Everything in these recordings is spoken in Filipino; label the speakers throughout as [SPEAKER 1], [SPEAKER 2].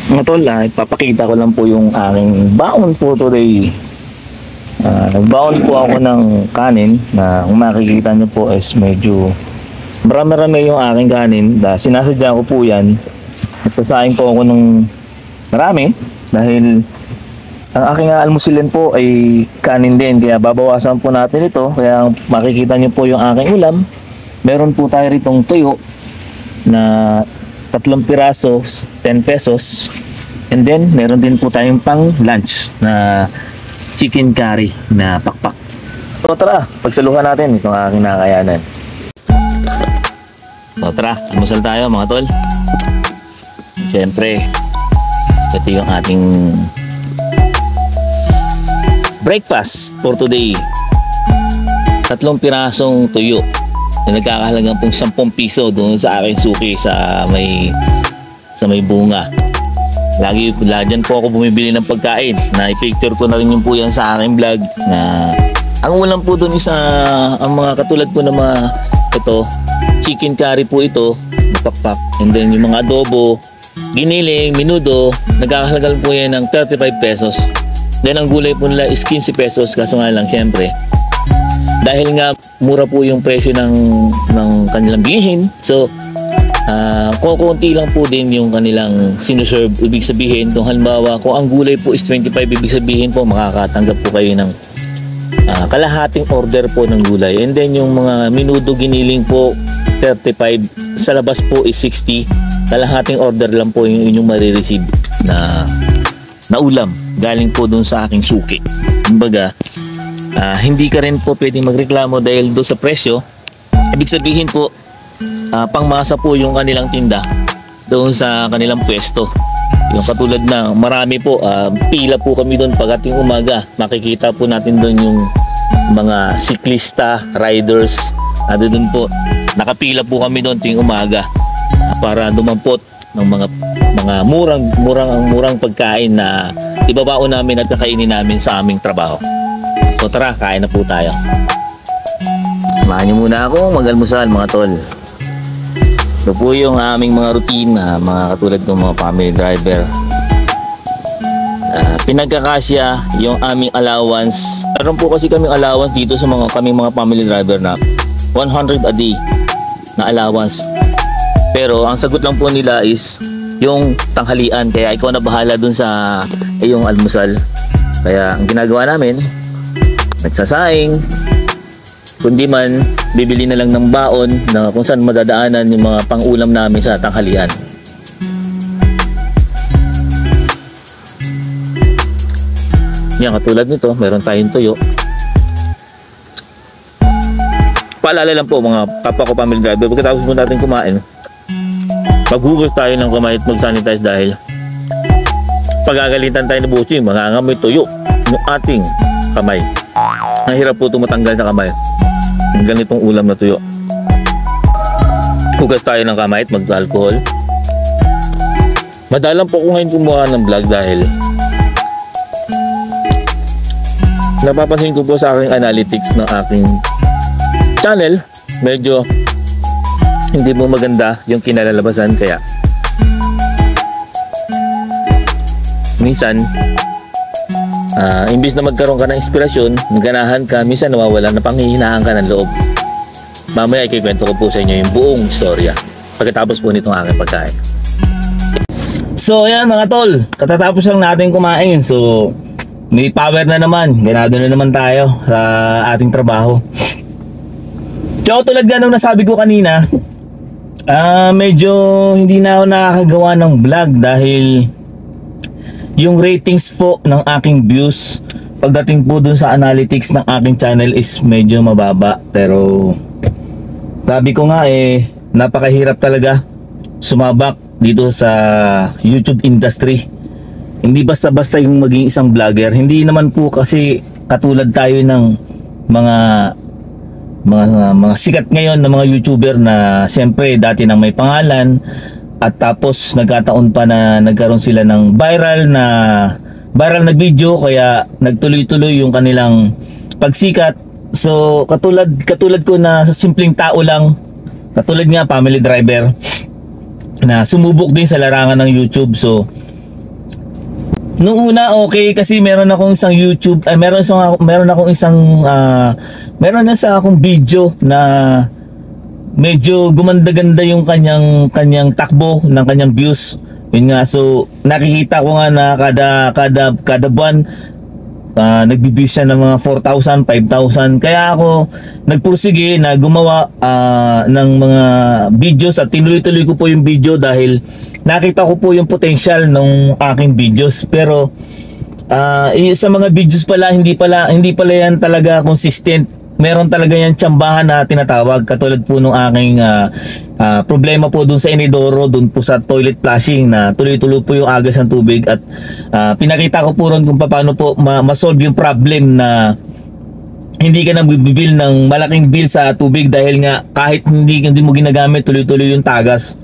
[SPEAKER 1] Mga tol, ipapakita ko lang po yung aking baon for today. Nagbaon po ako ng kanin na kung makikita nyo po is medyo marami-rami yung aking kanin. Sinasadya ko po yan. Nagsasaing po ako ng marami dahil ang aking almusilin po ay kanin din. Kaya babawasan po natin ito. Kaya makikita nyo po yung aking ulam. Meron po tayo ritong tuyo na 3 piraso, 10 pesos. And then, meron din po tayong pang lunch na chicken curry na pakpak. So tara, pagsaluhan natin itong aking nakakayanan. So tara, almusal tayo mga tol. Siyempre, ito yung ating breakfast for today. 3 pirasong tuyo na nagkakahalagang pong 10 piso doon sa aking suki sa may bunga. Lagi dyan po ako bumibili ng pagkain na i-picture ko na rin yung po yan sa aking vlog na ang ulam po doon isa ang mga katulad po na mga ito chicken curry po ito pakpak, and then yung mga adobo, giniling, minudo, nagkakahalaga po yan ng 35 pesos. Then ang gulay po nila is 15 pesos, kaso nga lang syempre dahil nga mura po yung presyo ng kanilang bilihin, so kukunti lang po din yung kanilang sinuserve. Ibig sabihin, kung halimbawa kung ang gulay po is 25, ibig sabihin po makakatanggap po kayo ng kalahating order po ng gulay. And then yung mga minudo giniling po 35, sa labas po is 60. Kalahating order lang po yung inyong marireceive na ulam galing po dun sa aking suki. Kumbaga, hindi ka rin po pwedeng magreklamo dahil doon sa presyo. Ibig sabihin po pangmasa po yung kanilang tinda doon sa kanilang pwesto. Yung katulad na marami po, pila po kami doon pagdating umaga. Makikita po natin doon yung mga siklista, riders. Doon po, nakapila po kami doon ting umaga para dumampot ng mga murang pagkain na ibabaon namin at kakainin namin sa aming trabaho. So tara, kain na po tayo. Samahan niyo muna ako mag-almusal mga tol. Ito po yung aming mga routine na mga katulad ng mga family driver. Pinagkakasya yung aming allowance. Meron po kasi kaming allowance dito sa kaming mga family driver na 100 a day na allowance. Pero ang sagot lang po nila is yung tanghalian. Kaya ikaw na bahala dun sa iyong almusal. Kaya ang ginagawa namin, nagsasaing. Kundi man, bibili na lang ng baon na kung saan madadaanan yung mga pang-ulam namin sa tanghalian. Yan, katulad nito, meron tayong tuyo. Paalala lang po mga kapwa ko family driver, pagkatapos po natin kumain, maghugas tayo ng kamay at mag-sanitize dahil pagagalitan tayo na buching, mangangamoy tuyo ng ating kamay. Ang hirap po tumatanggal na kamay ng ganitong ulam na tuyo. Hugas tayo ng kamay at mag-alcohol. Madalang po ko ngayon kumuha ng vlog dahil napapansin ko po sa aking analytics ng aking channel, medyo hindi mo maganda yung kinalalabasan, kaya minsan imbis na magkaroon ka ng inspirasyon, ganahan ka, minsan nawawala na panghihinaan ka ng loob. Mamaya ikikwento ko po sa inyo yung buong istorya pagkatapos po nitong aking pagkain. So ayan mga tol, katatapos lang natin kumain. So may power na naman, ganado na naman tayo sa ating trabaho. So tulad nga nung nasabi ko kanina, medyo hindi na ako nakakagawa ng vlog dahil yung ratings po ng aking views pagdating po dun sa analytics ng aking channel is medyo mababa. Pero sabi ko nga napakahirap talaga sumabak dito sa YouTube industry. Hindi basta-basta yung maging isang vlogger. Hindi naman po kasi katulad tayo ng mga sikat ngayon na mga YouTuber na siyempre dati nang may pangalan. At tapos nagkataon pa na nagkaroon sila ng viral na video, kaya nagtuloy-tuloy yung kanilang pagsikat. So katulad ko na sa simpleng tao lang, katulad nga family driver na sumubok din sa larangan ng YouTube. So Nung una okay kasi meron akong isang YouTube, meron na sa akong video na medyo gumanda-ganda yung kanyang takbo ng kanyang views. Yun nga, so nakikita ko nga na kada buwan nagbi-views siya ng mga 4,000, 5,000. Kaya ako nagpursige na gumawa ng mga videos at tinuloy-tuloy ko po yung video dahil nakita ko po yung potential ng aking videos. Pero sa mga videos pala hindi pala yan talaga consistent. Meron talaga yan tsambahan na tinatawag, katulad po nung aking problema po dun sa inidoro, dun po sa toilet flushing na tuloy-tuloy po yung agos ng tubig. At pinakita ko po ron kung paano po ma-solve yung problem na hindi ka na bibil ng malaking bill sa tubig dahil nga kahit hindi mo ginagamit, tuloy-tuloy yung tagas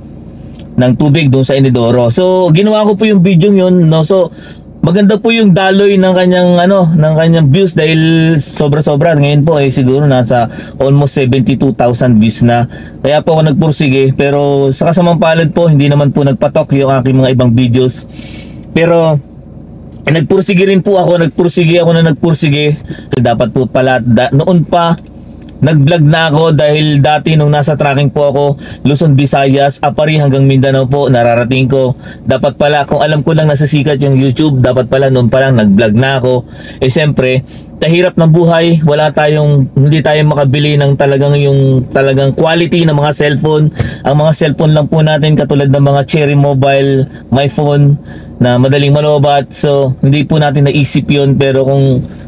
[SPEAKER 1] ng tubig doon sa inidoro. So ginawa ko po yung video yun, no? So maganda po yung daloy ng kanyang views dahil sobra-sobra. Ngayon po siguro nasa almost 72,000 views na. Kaya po ako nagpursige, pero sa kasamang palad po hindi naman po nagpatok yung aking mga ibang videos. Pero nagpursige ako. Dapat po pala noon pa nag-vlog na ako dahil dati nung nasa tracking po ako, Luzon, Visayas, Apari hanggang Mindanao po nararating ko. Dapat pala, kung alam ko lang nasasikat yung YouTube, dapat pala noon pa lang nag-vlog na ako. Siyempre, kahirap ng buhay, hindi tayo makabili ng talagang quality ng mga cellphone. Ang mga cellphone lang po natin katulad ng mga Cherry Mobile, My Phone na madaling malobat. So, hindi po natin naisip yun. Pero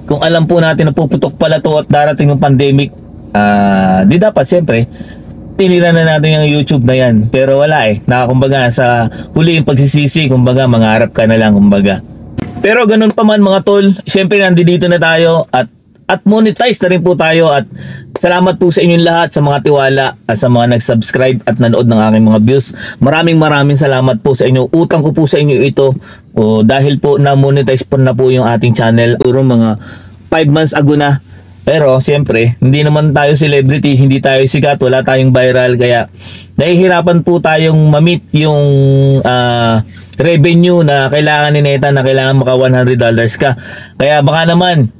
[SPEAKER 1] kung alam po natin na puputok pala to at darating yung pandemic, di dapat siyempre tinira na natin yung YouTube na yan. Pero wala kumbaga sa huli yung pagsisisi, kumbaga mangarap ka na lang kumbaga. Pero ganun pa man mga tol, siyempre nandito na tayo at monetize na rin po tayo. At salamat po sa inyong lahat, sa mga tiwala at sa mga nag-subscribe at nanood ng aking mga views. Maraming salamat po sa inyo. Utang ko po sa inyo ito dahil po na-monetize po na po yung ating channel. Puro mga 5 months ago na. Pero siyempre, hindi naman tayo celebrity, hindi tayo sikat, wala tayong viral, kaya nahihirapan po tayong ma-meet yung revenue na kailangan ni Neta, na kailangan maka $100 ka. Kaya baka naman,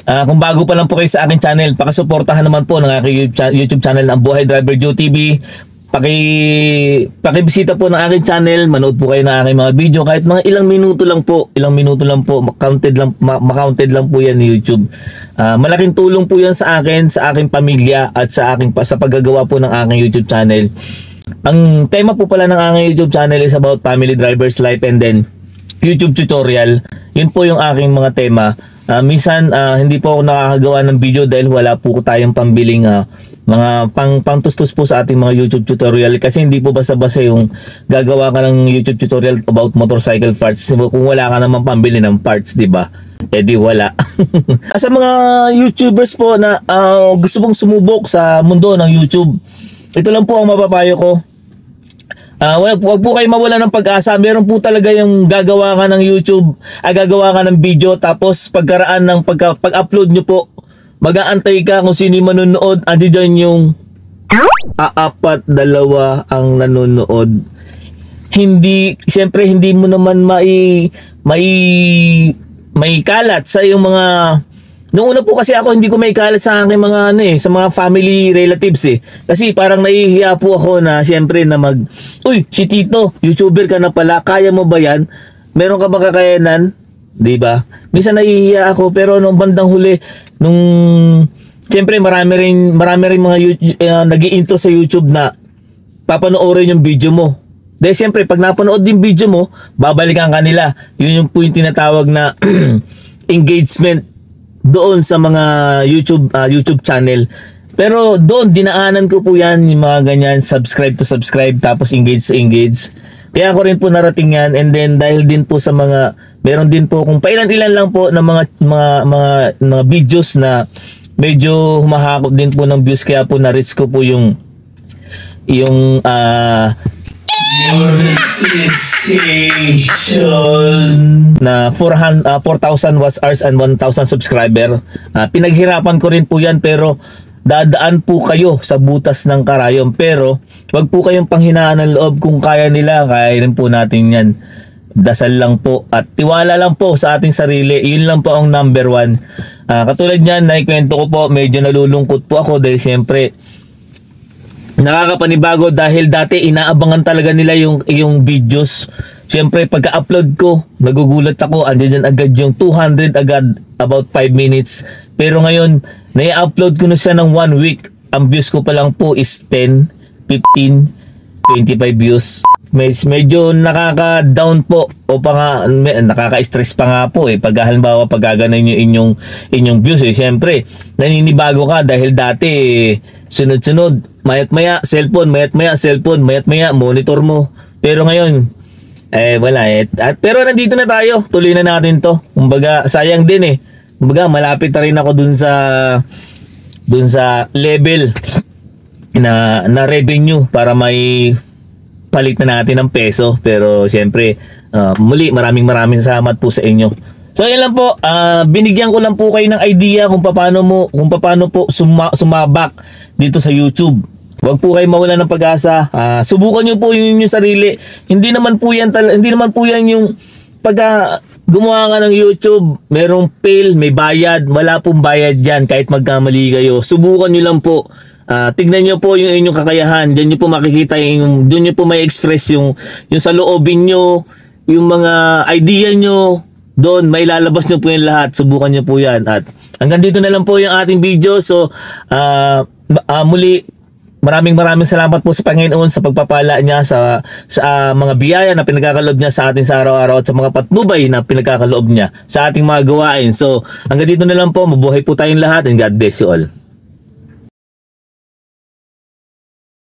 [SPEAKER 1] kung bago pa lang po kayo sa aking channel, pakisuportahan naman po ng aking YouTube channel na Ang Buhay Driver Joe TV. Pakibisita po ng aking channel, manood po kayo ng aking mga video, kahit mga ilang minuto lang po, counted lang po yan ni YouTube. Malaking tulong po yan sa akin, sa aking pamilya at sa paggagawa po ng aking YouTube channel. Ang tema po pala ng aking YouTube channel is about family driver's life and then YouTube tutorial. Yun po yung aking mga tema. Minsan hindi po ako nakakagawa ng video dahil wala po tayong pambiling mga pangtustos po sa ating mga YouTube tutorial, kasi hindi po basta-basta yung gagawa ka ng YouTube tutorial about motorcycle parts kung wala ka naman pambili ng parts, di ba? Di wala. Sa mga YouTubers po na gusto pong sumubok sa mundo ng YouTube, ito lang po ang mapapayo ko. Wag po kayo mawala ng pag-asa. Meron po talaga yung gagawa ka ng YouTube, gagawa ka ng video, tapos pagkaraan ng pag-upload nyo po, mag-aantay ka kung sino yung manonood. Andiyan yung 4, 2 ang nanonood. Siyempre hindi mo naman may kalat sa yung mga. Noong una po kasi ako hindi ko may kalat sa aking mga sa mga family relatives Kasi parang nahihiya po ako na siyempre na uy, si Tito, YouTuber ka na pala, kaya mo ba yan? Meron ka ba kakayanan? 'Di ba? Minsan nahihiya ako, pero nung bandang huli, siyempre marami rin mga nag-i-intro sa YouTube na papanoorin yung video mo. Dahil siyempre pag napanood yung video mo, babalikan ka nila. Yun yung po yung tinatawag na engagement doon sa mga YouTube channel. Pero doon dinaanan ko po yan, yung mga ganyan, subscribe to subscribe, tapos engage to engage. Kaya ako rin po narating yan. And then dahil din po sa meron din po kung pailan-ilan lang po ng mga videos na medyo humahakot din po ng views, kaya po na-reach ko po yung na 4,000 watch hours and 1,000 subscriber. Pinaghirapan ko rin po yan, pero dadaan po kayo sa butas ng karayom. Pero wag po kayong panghinaan ng loob. Kung kaya nila, kaya rin po natin yan. dasal lang po at tiwala lang po sa ating sarili. Yun lang po ang number one. Katulad niyan, naikwento ko po, medyo nalulungkot po ako dahil siyempre nakakapanibago dahil dati inaabangan talaga nila yung videos. Siyempre pagka-upload ko, nagugulat ako, andiyan agad yung 200 agad, about 5 minutes. Pero ngayon, nai-upload ko na siya ng 1 week. Ang views ko pa lang po is 10, 15, 25 views. Medyo nakaka-down po o pa nga, nakaka-stress pa nga po pag halimbawa pagkaganan yung inyong views siyempre naninibago ka dahil dati sunod-sunod, mayat-maya cellphone, mayat-maya cellphone, mayat-maya monitor mo. Pero ngayon wala pero nandito na tayo, tuloy na natin to. Kumbaga sayang din kumbaga malapit na rin ako dun sa level na revenue para may palit na natin ng peso. Pero siyempre muli maraming salamat po sa inyo. So yan lang po, binigyan ko lang po kayo ng idea kung paano po sumabak dito sa YouTube. Huwag po kayo mawalan ng pag-asa. Subukan niyo po yung sarili. Hindi naman po yan yung pagka gumawa ka ng YouTube, merong fail, may bayad, wala pong bayad diyan kahit magkamali kayo. Subukan niyo lang po. Tignan nyo po yung inyong kakayahan. Diyan nyo po makikita doon nyo po may express yung sa loobin nyo, yung mga idea nyo, doon may lalabas nyo po yung lahat. Subukan nyo po yan. At hanggang dito na lang po yung ating video. So muli, maraming salamat po sa Panginoon sa pagpapala niya sa mga biyaya na pinagkakaloob niya sa atin sa araw-araw at sa mga patnubay na pinagkakaloob niya sa ating mga gawain. So hanggang dito na lang po, mabuhay po tayong lahat and God bless you all.